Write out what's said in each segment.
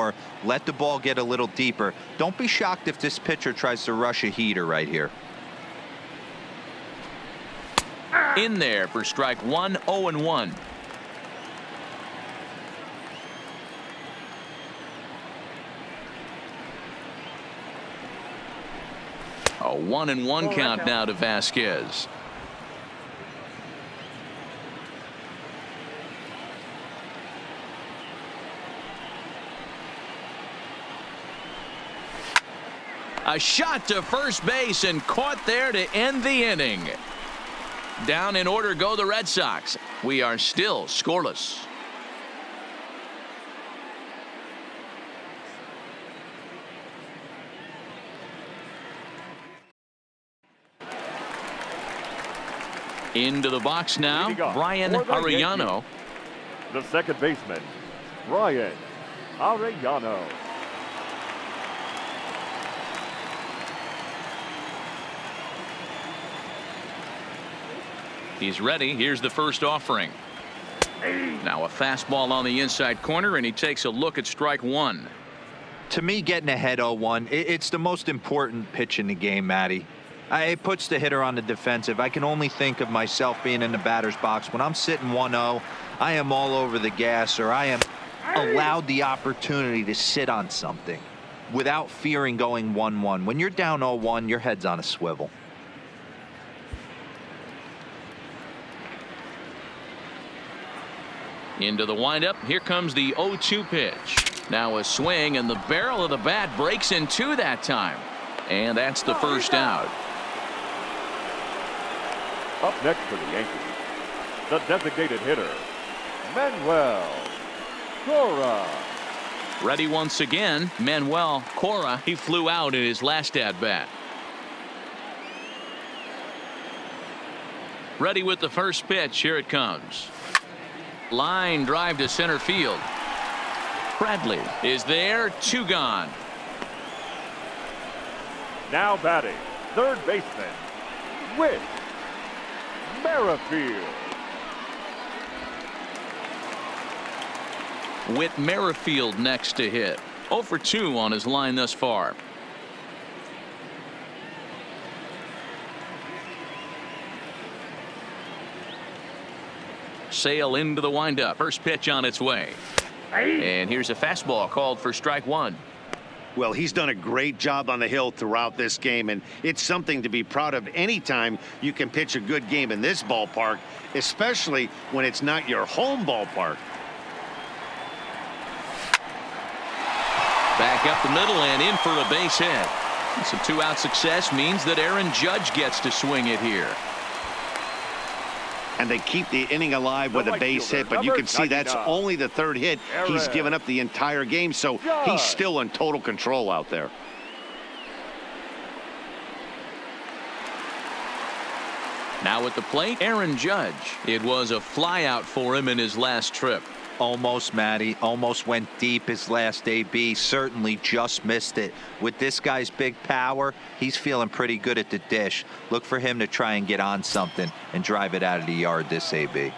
more. Let the ball get a little deeper. Don't be shocked if this pitcher tries to rush a heater right here. In there for strike one, 0-1. A 1-1 count now to Vasquez. A shot to first base and caught there to end the inning. Down in order go the Red Sox. We are still scoreless. Into the box now, Brian Arellano. The second baseman, Brian Arellano. He's ready. Here's the first offering. Now a fastball on the inside corner, and he takes a look at strike one. To me, getting ahead 0-1, it's the most important pitch in the game, Matty. It puts the hitter on the defensive. I can only think of myself being in the batter's box. When I'm sitting 1-0, I am all over the gas, or I am allowed the opportunity to sit on something without fearing going 1-1. When you're down 0-1, your head's on a swivel. Into the windup. Here comes the 0-2 pitch. Now a swing, and the barrel of the bat breaks in two that time. And that's the first out. Up next for the Yankees, the designated hitter, Manuel Cora. Ready once again, Manuel Cora. He flew out in his last at-bat. Ready with the first pitch. Here it comes. Line drive to center field. Bradley is there. Two gone. Now batting, third baseman, Whit Merrifield. Whit Merrifield next to hit. 0 for 2 on his line thus far. Sale into the windup. First pitch on its way. And here's a fastball called for strike one. Well, he's done a great job on the hill throughout this game, and it's something to be proud of anytime you can pitch a good game in this ballpark, especially when it's not your home ballpark. Back up the middle and in for a base hit. Some two-out success means that Aaron Judge gets to swing it here. And they keep the inning alive with a base hit, but you can see that's only the third hit. He's given up the entire game, so he's still in total control out there. Now at the plate, Aaron Judge. It was a flyout for him in his last trip. Almost, Matty. Almost went deep his last AB. Certainly just missed it. With this guy's big power, he's feeling pretty good at the dish. Look for him to try and get on something and drive it out of the yard this AB.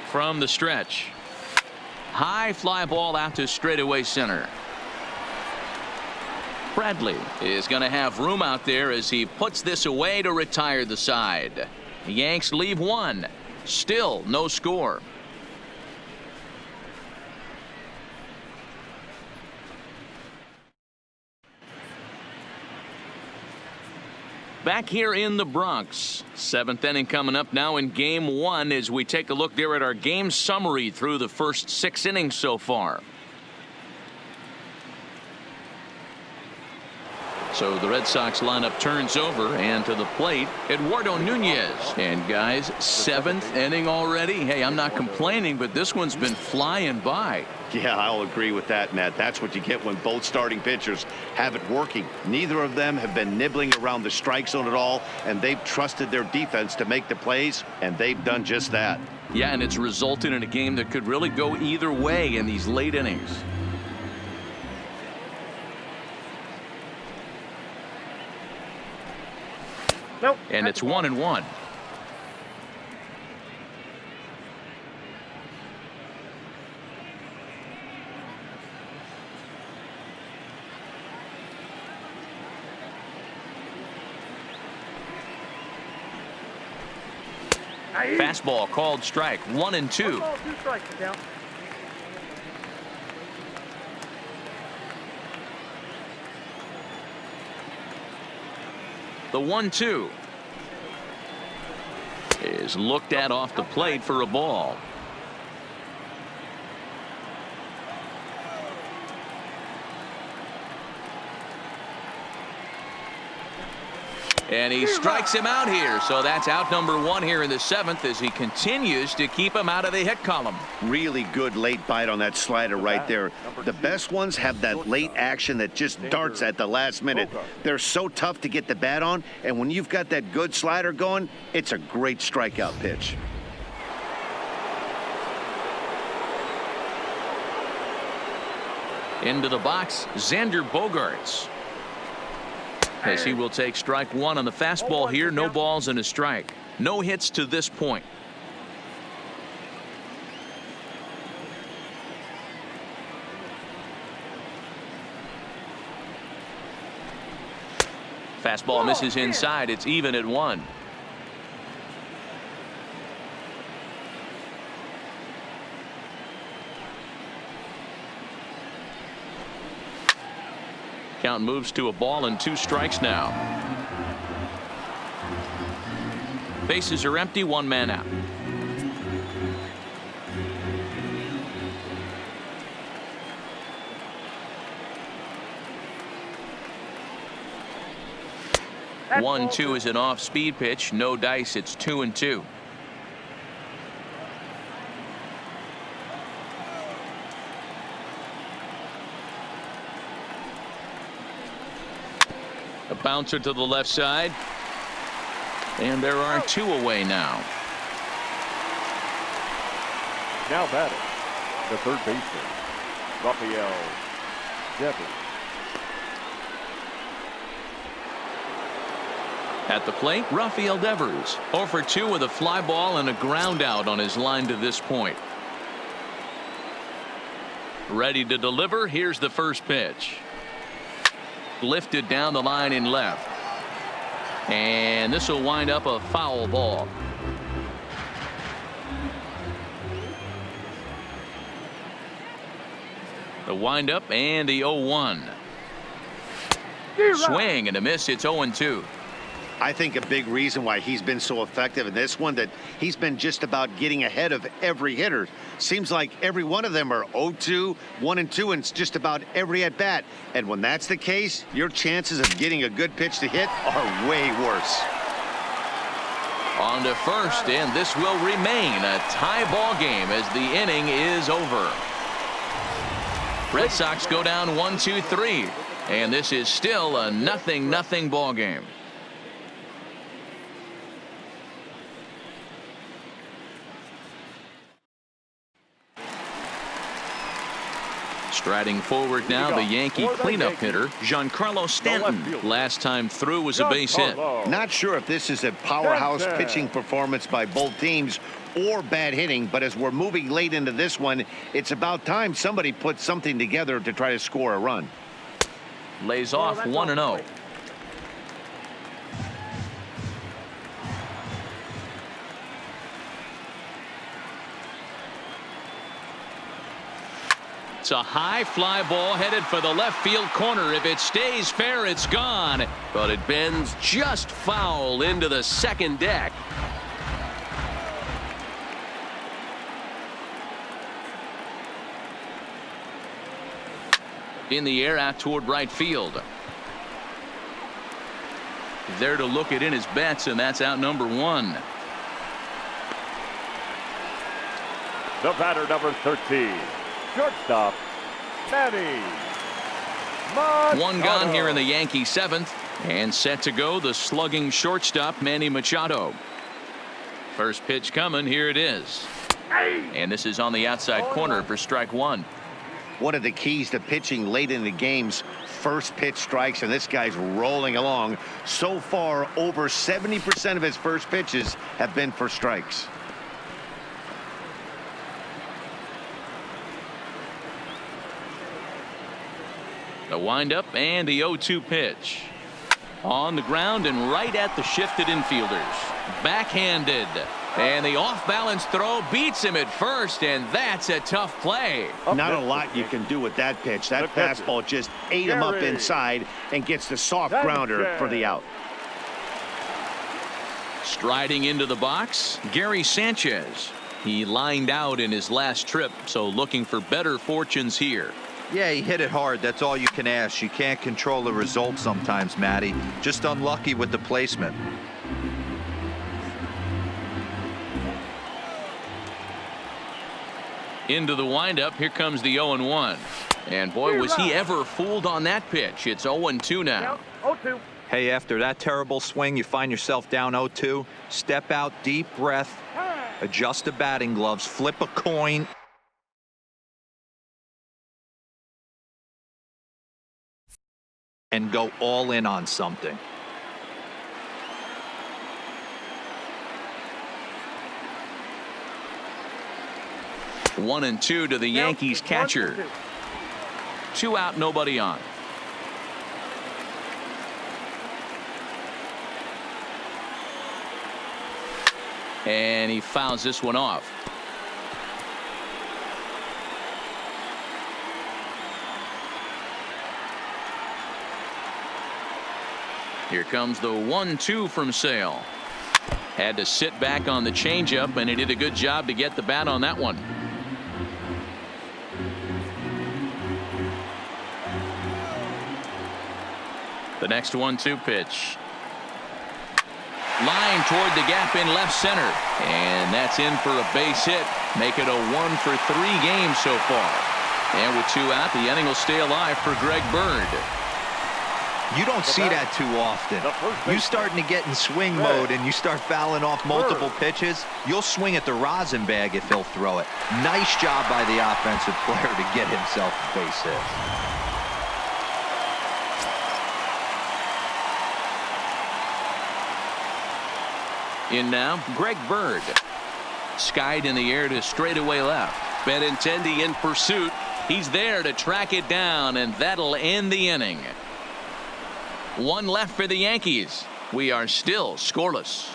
From the stretch. High fly ball out to straightaway center. Bradley is going to have room out there as he puts this away to retire the side. The Yanks leave one. Still no score. Back here in the Bronx. Seventh inning coming up now in game one as we take a look there at our game summary through the first 6 innings so far. So the Red Sox lineup turns over, and to the plate, Eduardo Nunez. And guys, 7th inning already. Hey, I'm not complaining, but this one's been flying by. Yeah, I'll agree with that, Matt. That's what you get when both starting pitchers have it working. Neither of them have been nibbling around the strike zone at all, and they've trusted their defense to make the plays, and they've done just that. Yeah, and it's resulted in a game that could really go either way in these late innings. Nope. And it's 1-1. Fastball called strike. 1-2. 2 strikes to count. The 1-2 is looked at off the plate for a ball. And he strikes him out here. So that's out number 1 here in the 7th as he continues to keep him out of the hit column. Really good late bite on that slider right there. The best ones have that late action that just darts at the last minute. They're so tough to get the bat on, and when you've got that good slider going, it's a great strikeout pitch. Into the box, Xander Bogaerts. As he will take strike 1 on the fastball here. No balls and a strike. No hits to this point. Fastball misses inside. It's even at 1. Count moves to a ball and 2 strikes now. Bases are empty. 1 man out. That's 1-2 is an off-speed pitch. No dice. It's 2-2. A bouncer to the left side. And there are 2 away now. Now batting, the 3rd baseman, Rafael Devers. At the plate, Rafael Devers. 0 for 2 with a fly ball and a ground out on his line to this point. Ready to deliver. Here's the first pitch. Lifted down the line in left. And this will wind up a foul ball. The windup and the 0-1. Swing and a miss. It's 0-2. I think a big reason why he's been so effective in this one, that he's been just about getting ahead of every hitter. Seems like every one of them are 0-2, 1-2, and it's just about every at bat. And when that's the case, your chances of getting a good pitch to hit are way worse. On to first, and this will remain a tie ball game as the inning is over. Red Sox go down 1-2-3, and this is still a 0-0 ball game. Striding forward now, the Yankee cleanup hitter, Giancarlo Stanton. Last time through was a base hit. Not sure if this is a powerhouse pitching performance by both teams or bad hitting, but as we're moving late into this one, it's about time somebody puts something together to try to score a run. Lays off 1-0. It's a high fly ball headed for the left field corner. If it stays fair, it's gone. But it bends just foul into the second deck. In the air out toward right field. There to look it in his bets, and that's out number 1. The batter, number 13. Shortstop, Manny Machado. 1 gone here in the Yankee 7th, and set to go the slugging shortstop Manny Machado. First pitch coming. Here it is, and this is on the outside corner for strike 1. One of the keys to pitching late in the game's first pitch strikes, and this guy's rolling along. So far, over 70% of his first pitches have been for strikes. The windup and the 0-2 pitch. On the ground and right at the shifted infielders. Backhanded. And the off-balance throw beats him at first, and that's a tough play. Not a lot you can do with that pitch. That fastball just ate him up inside and gets the soft grounder for the out. Striding into the box, Gary Sanchez. He lined out in his last trip, so looking for better fortunes here. Yeah, he hit it hard. That's all you can ask. You can't control the result sometimes, Matty. Just unlucky with the placement. Into the windup. Here comes the 0-1. And boy, was he ever fooled on that pitch. It's 0-2 now. 0-2. Hey, after that terrible swing, you find yourself down 0-2. Step out, deep breath, adjust the batting gloves, flip a coin. And go all in on something. One and two to the Yankees catcher. 2 out, nobody on. And he fouls this one off. Here comes the 1-2 from Sale. Had to sit back on the changeup, and he did a good job to get the bat on that one. The next 1-2 pitch. Line toward the gap in left center. And that's in for a base hit. Make it a 1-for-3 game so far. And with 2 out, the inning will stay alive for Greg Bird. You don't see that too often. You starting to get in swing mode and you start fouling off multiple pitches, you'll swing at the rosin bag if he'll throw it. Nice job by the offensive player to get himself a base hit. In now, Greg Bird. Skied in the air to straightaway left. Benintendi in pursuit. He's there to track it down, and that'll end the inning. 1 left for the Yankees. We are still scoreless.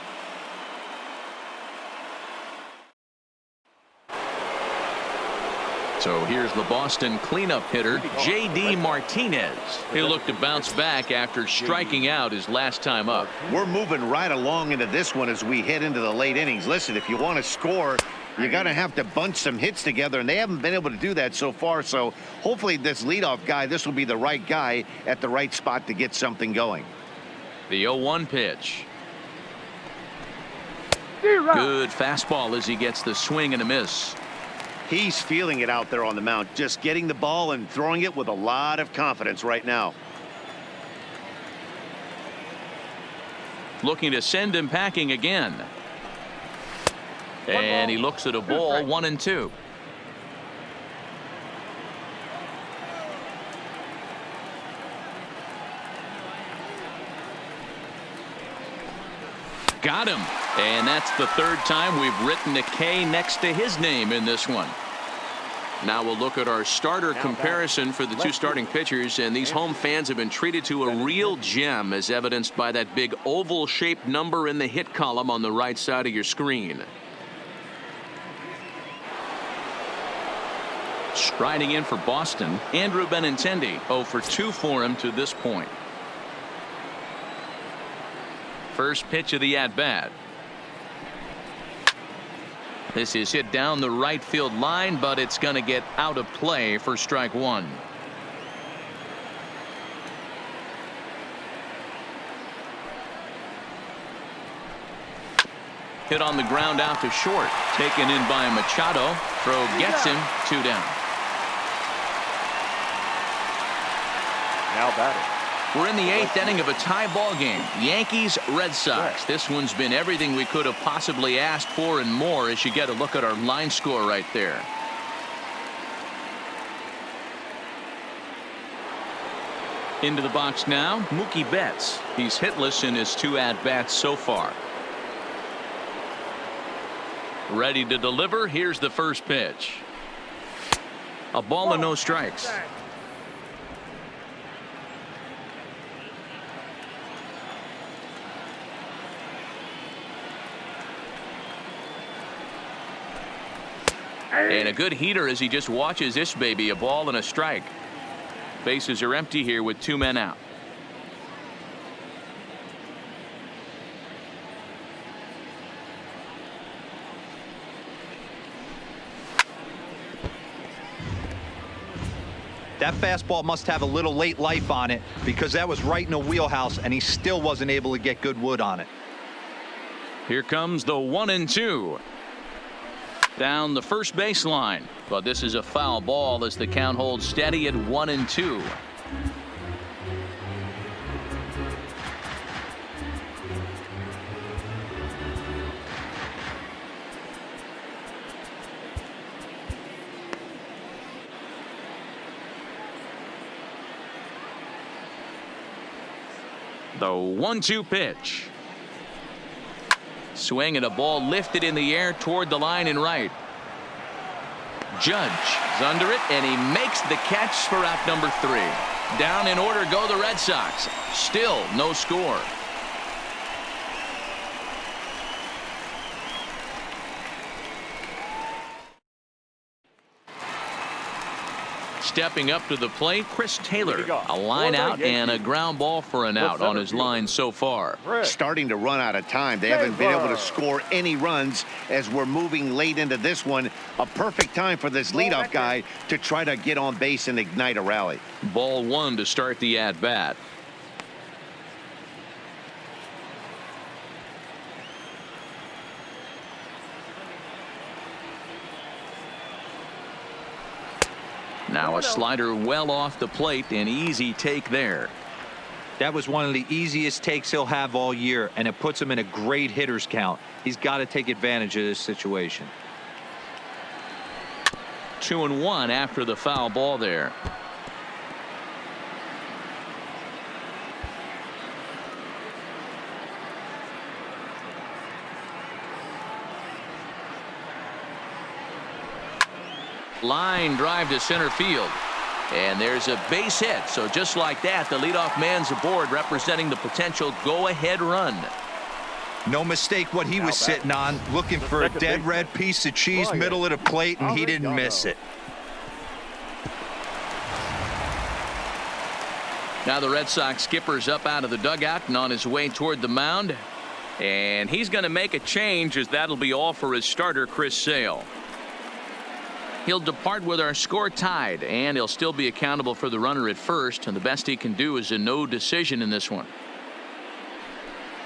So here's the Boston cleanup hitter, J.D. Martinez. He'll look to bounce back after striking out his last time up. We're moving right along into this one as we head into the late innings. Listen, if you want to score, you're going to have to bunch some hits together, and they haven't been able to do that so far. So hopefully this leadoff guy, this will be the right guy at the right spot to get something going. The 0-1 pitch. Good fastball as he gets the swing and a miss. He's feeling it out there on the mound, just getting the ball and throwing it with a lot of confidence right now. Looking to send him packing again. And he looks at a ball, 1-2. Got him. And that's the 3rd time we've written a K next to his name in this one. Now we'll look at our starter comparison for the 2 starting pitchers, and these home fans have been treated to a real gem, as evidenced by that big oval-shaped number in the hit column on the right side of your screen. Striding in for Boston, Andrew Benintendi, 0 for 2 for him to this point. First pitch of the at-bat. This is hit down the right field line, but it's going to get out of play for strike 1. Hit on the ground out to short. Taken in by Machado. Throw gets him. 2 down. Now batting. We're in the 8th inning of a tie ball game. Yankees Red Sox. This one's been everything we could have possibly asked for and more, as you get a look at our line score right there. Into the box now, Mookie Betts. He's hitless in his 2 at-bats so far. Ready to deliver. Here's the first pitch. A ball and no strikes. And a good heater as he just watches this baby, a ball and a strike. Bases are empty here with 2 men out. That fastball must have a little late life on it because that was right in the wheelhouse and he still wasn't able to get good wood on it. Here comes the 1-2. Down the first baseline, but this is a foul ball as the count holds steady at 1-2. The 1-2 pitch. Swing and a ball lifted in the air toward the line and right. Judge is under it and he makes the catch for out number 3. Down in order go the Red Sox. Still no score. Stepping up to the plate, Chris Taylor. A line out and a ground ball for an out on his line so far. Starting to run out of time. They haven't been able to score any runs as we're moving late into this one. A perfect time for this leadoff guy to try to get on base and ignite a rally. Ball 1 to start the at-bat. Now a slider well off the plate, an easy take there. That was one of the easiest takes he'll have all year, and it puts him in a great hitter's count. He's got to take advantage of this situation. 2-1 after the foul ball there. Line drive to center field. And there's a base hit. So just like that, the leadoff man's aboard, representing the potential go-ahead run. No mistake what he was sitting on, looking for a dead red piece of cheese middle of the plate, and he didn't miss it. Now the Red Sox skipper's up out of the dugout and on his way toward the mound. And he's going to make a change, as that'll be all for his starter, Chris Sale. He'll depart with our score tied, and he'll still be accountable for the runner at first, and the best he can do is a no decision in this one.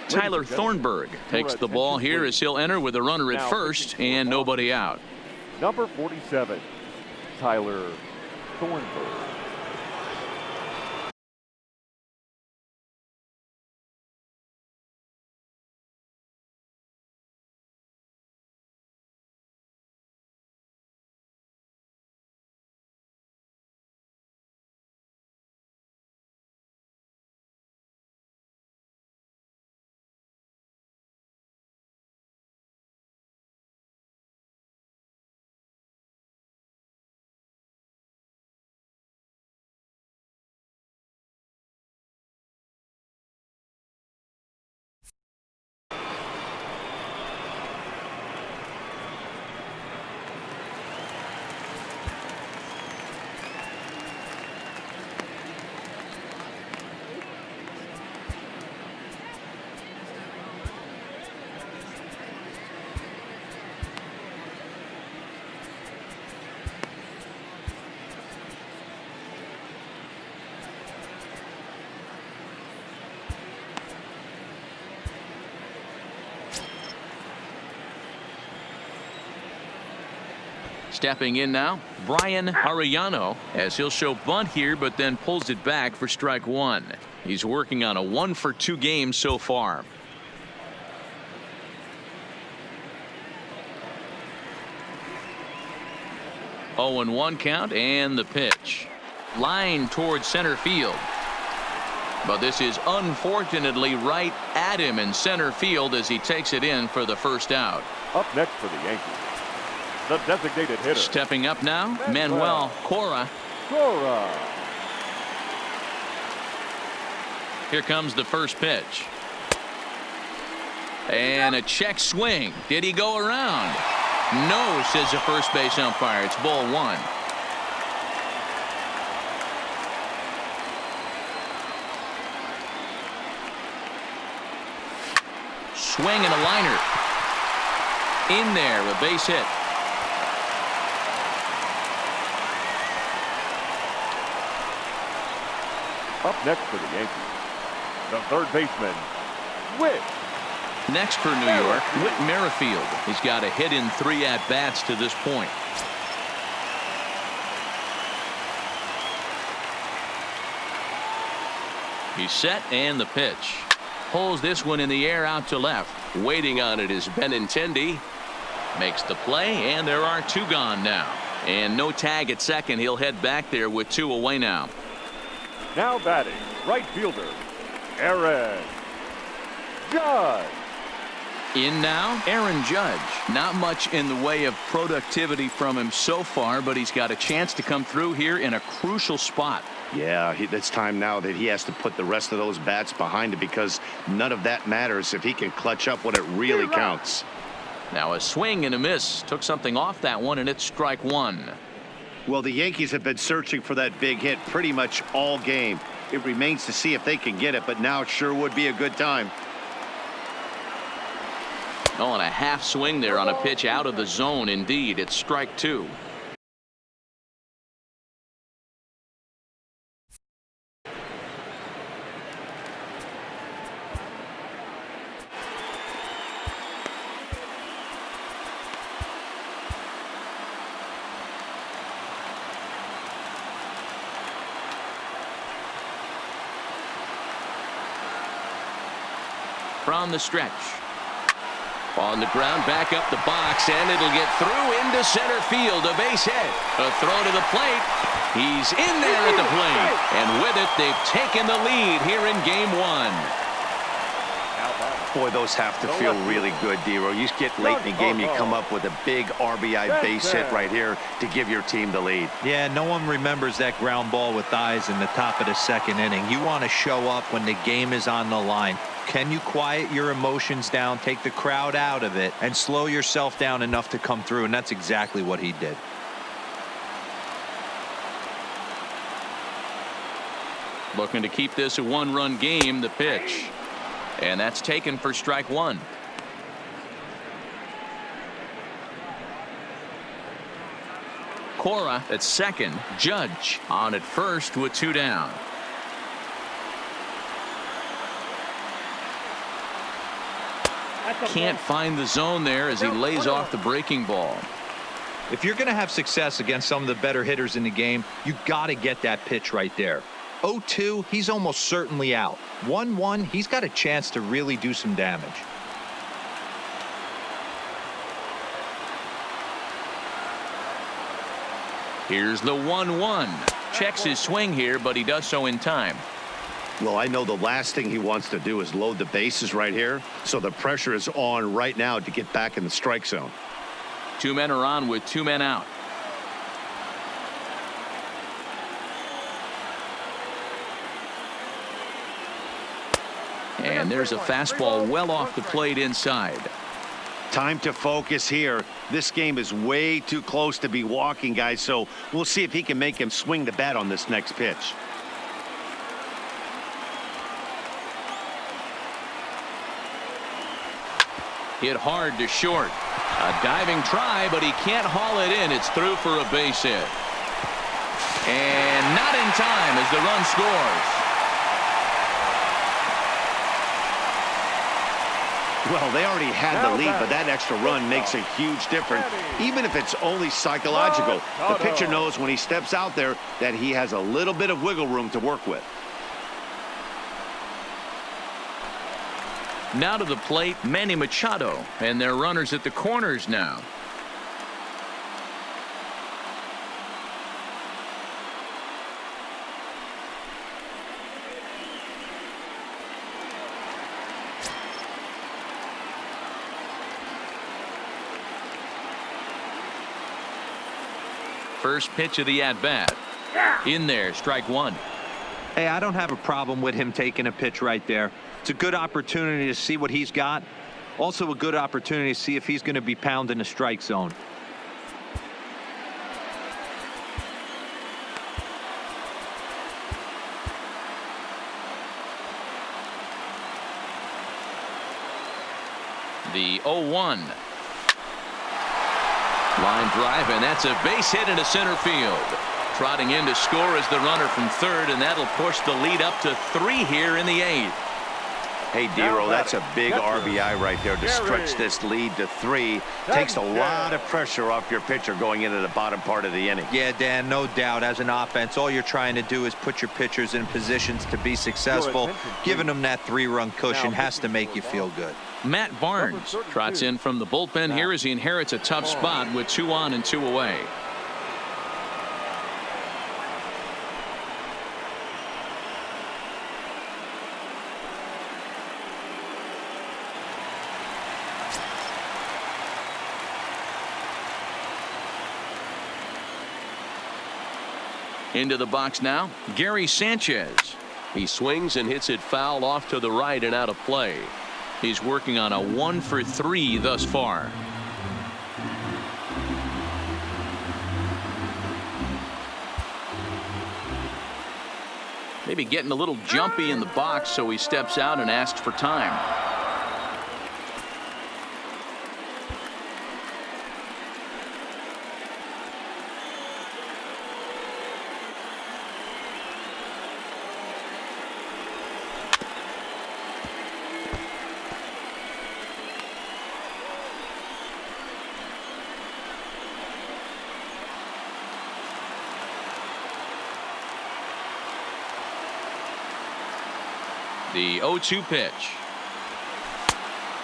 Tyler Thornburg takes the ball here as he'll enter with a runner at first and nobody out. Number 47, Tyler Thornburg. Stepping in now, Brian Arellano, as he'll show bunt here, but then pulls it back for strike 1. He's working on a 1-for-2 game so far. Oh, 0-1 count, and the pitch. Line towards center field. But this is unfortunately right at him in center field as he takes it in for the first out. Up next for the Yankees, the designated hitter. Stepping up now, Manuel Cora. Here comes the first pitch. And a check swing. Did he go around? No, says the first base umpire. It's ball one. Swing and a liner. In there, a base hit. Up next for the Yankees, the third baseman, Whit. Next for New York, Whit Merrifield. He's got a hit in 3 at-bats to this point. He's set, and the pitch. Pulls this one in the air out to left. Waiting on it is Benintendi. Makes the play, and there are 2 gone now. And no tag at second. He'll head back there with 2 away now. Now batting, right fielder, Aaron Judge. In now, Aaron Judge. Not much in the way of productivity from him so far, but he's got a chance to come through here in a crucial spot. Yeah, it's time now that he has to put the rest of those bats behind it, because none of that matters if he can clutch up when it really counts. Now a swing and a miss. Took something off that one, and it's strike 1. Well, the Yankees have been searching for that big hit pretty much all game. It remains to see if they can get it, but now it sure would be a good time. Oh, and a half swing there on a pitch out of the zone. Indeed, it's strike 2. From the stretch. On the ground, back up the box, and it'll get through into center field. A base hit. A throw to the plate. He's in there at the plate. And with it, they've taken the lead here in game 1. Boy, those have to feel really good, Dero. You get late in the game, you come up with a big RBI base hit right here to give your team the lead. Yeah, no one remembers that ground ball with eyes in the top of the 2nd inning. You want to show up when the game is on the line. Can you quiet your emotions down, take the crowd out of it, and slow yourself down enough to come through? And that's exactly what he did. Looking to keep this a 1-run game. The pitch. And that's taken for strike 1. Cora at second. Judge on at first with 2 down. Can't find the zone there as he lays off the breaking ball. If you're going to have success against some of the better hitters in the game, you got to get that pitch right there. 0-2, he's almost certainly out. 1-1, he's got a chance to really do some damage. Here's the 1-1. Checks his swing here, but he does so in time. Well, I know the last thing he wants to do is load the bases right here, so the pressure is on right now to get back in the strike zone. 2 men are on with 2 men out. And there's a fastball well off the plate inside. Time to focus here. This game is way too close to be walking, guys, so we'll see if he can make him swing the bat on this next pitch. Hit hard to short. A diving try, but he can't haul it in. It's through for a base hit. And not in time as the run scores. Well, they already had the lead, but that extra run makes a huge difference, even if it's only psychological. The pitcher knows when he steps out there that he has a little bit of wiggle room to work with. Now to the plate, Manny Machado, and their runners at the corners now. First pitch of the at-bat. In there, strike 1. Hey, I don't have a problem with him taking a pitch right there. It's a good opportunity to see what he's got. Also a good opportunity to see if he's going to be pounding the strike zone. The 0-1. Line drive, and that's a base hit into center field. Trotting in to score is the runner from third, and that'll push the lead up to 3 here in the 8th. Hey, Dero, that's a big RBI right there to stretch this lead to 3. Takes a lot of pressure off your pitcher going into the bottom part of the inning. Yeah, Dan, no doubt. As an offense, all you're trying to do is put your pitchers in positions to be successful. Giving them that 3-run cushion has to make you feel good. Matt Barnes trots in from the bullpen here as he inherits a tough spot with 2 on and 2 away. Into the box now, Gary Sanchez. He swings and hits it foul off to the right and out of play. He's working on a 1 for 3 thus far. Maybe getting a little jumpy in the box, so he steps out and asks for time. The 0-2 pitch.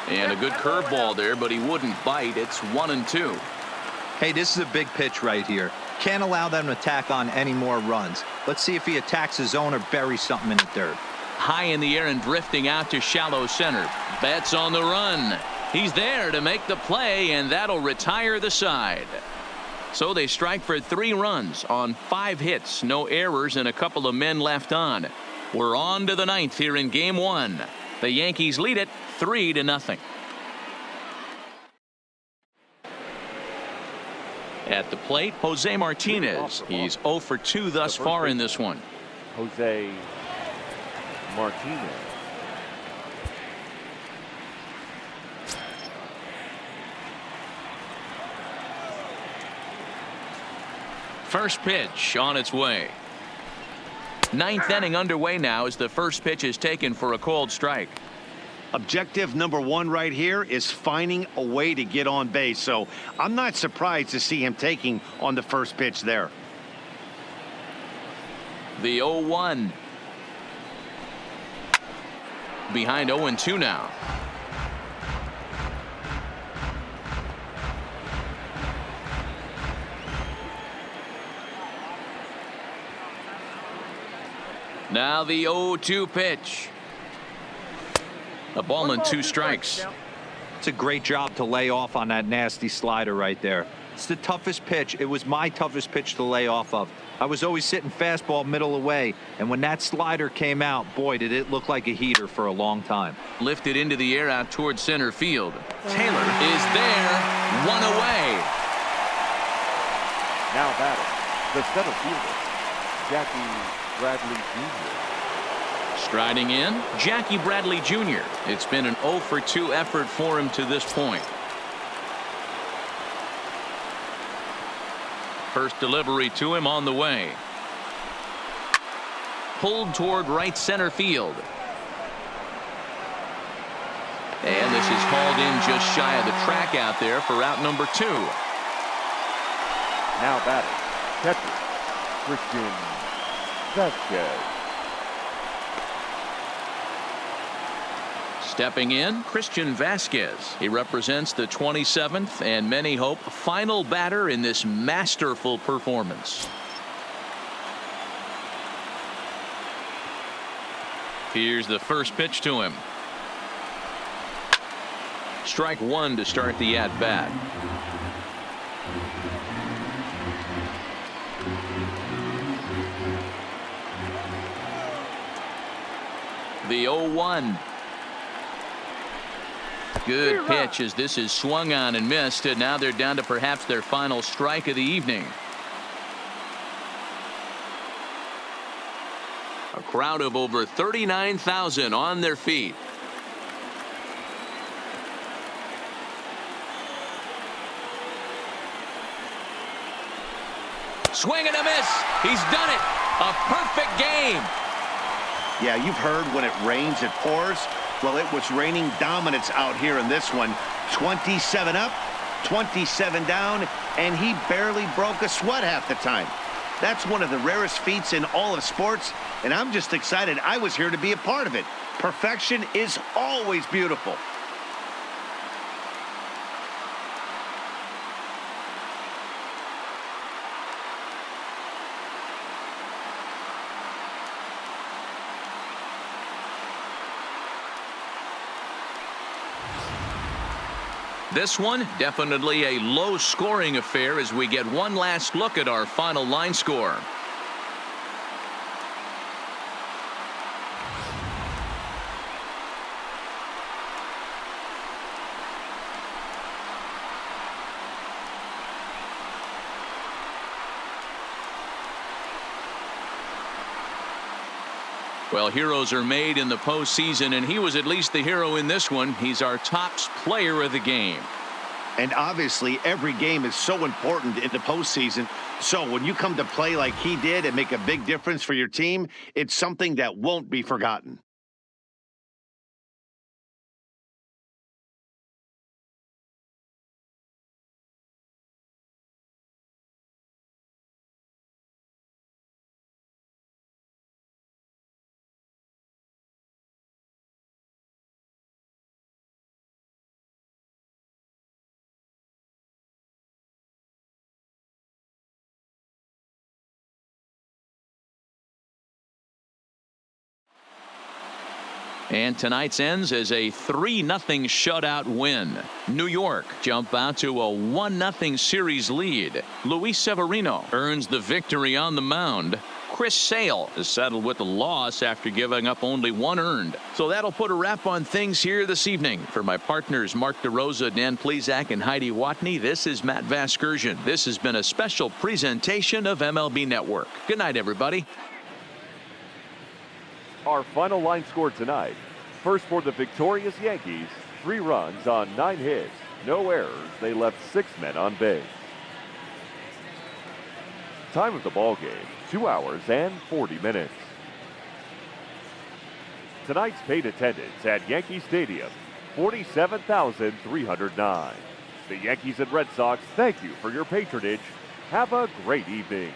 And a good curveball there, but he wouldn't bite. It's 1-2. Hey, this is a big pitch right here. Can't allow them to tack on any more runs. Let's see if he attacks his zone or buries something in the dirt. High in the air and drifting out to shallow center. Betts on the run. He's there to make the play, and that'll retire the side. So they strike for 3 runs on 5 hits, no errors, and a couple of men left on. We're on to the 9th here in game 1. The Yankees lead it 3-0. At the plate, Jose Martinez. He's 0 for 2 thus far in this one. Jose Martinez. First pitch on its way. 9th inning underway now as the first pitch is taken for a called strike. Objective number 1 right here is finding a way to get on base. So I'm not surprised to see him taking on the first pitch there. The 0-1. Behind 0-2 now. Now the 0-2 pitch. A ball and 2 strikes. It's a great job to lay off on that nasty slider right there. It's the toughest pitch. It was my toughest pitch to lay off of. I was always sitting fastball middle away, and when that slider came out, boy, did it look like a heater for a long time. Lifted into the air out towards center field. Taylor is there, 1 away. Now batting, the center fielder, Jackie Bradley Jr. Striding in, Jackie Bradley Jr. It's been an 0 for 2 effort for him to this point. First delivery to him on the way. Pulled toward right center field. And this is hauled in just shy of the track out there for out number 2. Now batting, catcher Christian Vasquez. Stepping in, Christian Vasquez. He represents the 27th and many hope final batter in this masterful performance. Here's the first pitch to him. Strike 1 to start the at-bat. The 0-1. Good pitch as this is swung on and missed, and now they're down to perhaps their final strike of the evening. A crowd of over 39,000 on their feet. Swing and a miss. He's done it. A perfect game. Yeah, you've heard when it rains, it pours. Well, it was raining dominance out here in this one. 27 up, 27 down, and he barely broke a sweat half the time. That's one of the rarest feats in all of sports, and I'm just excited I was here to be a part of it. Perfection is always beautiful. This one definitely a low-scoring affair as we get one last look at our final line score. Well, heroes are made in the postseason, and he was at least the hero in this one. He's our top player of the game. And obviously, every game is so important in the postseason. So when you come to play like he did and make a big difference for your team, it's something that won't be forgotten. And tonight's ends as a 3-0 shutout win. New York jump out to a 1-0 series lead. Luis Severino earns the victory on the mound. Chris Sale is settled with the loss after giving up only 1 earned. So that'll put a wrap on things here this evening. For my partners Mark DeRosa, Dan Plesac, and Heidi Watney, this is Matt Vasgersian. This has been a special presentation of MLB Network. Good night, everybody. Our final line score tonight. First for the victorious Yankees, 3 runs on 9 hits. No errors. They left 6 men on base. Time of the ball game, 2 hours and 40 minutes. Tonight's paid attendance at Yankee Stadium, 47,309. The Yankees and Red Sox thank you for your patronage. Have a great evening.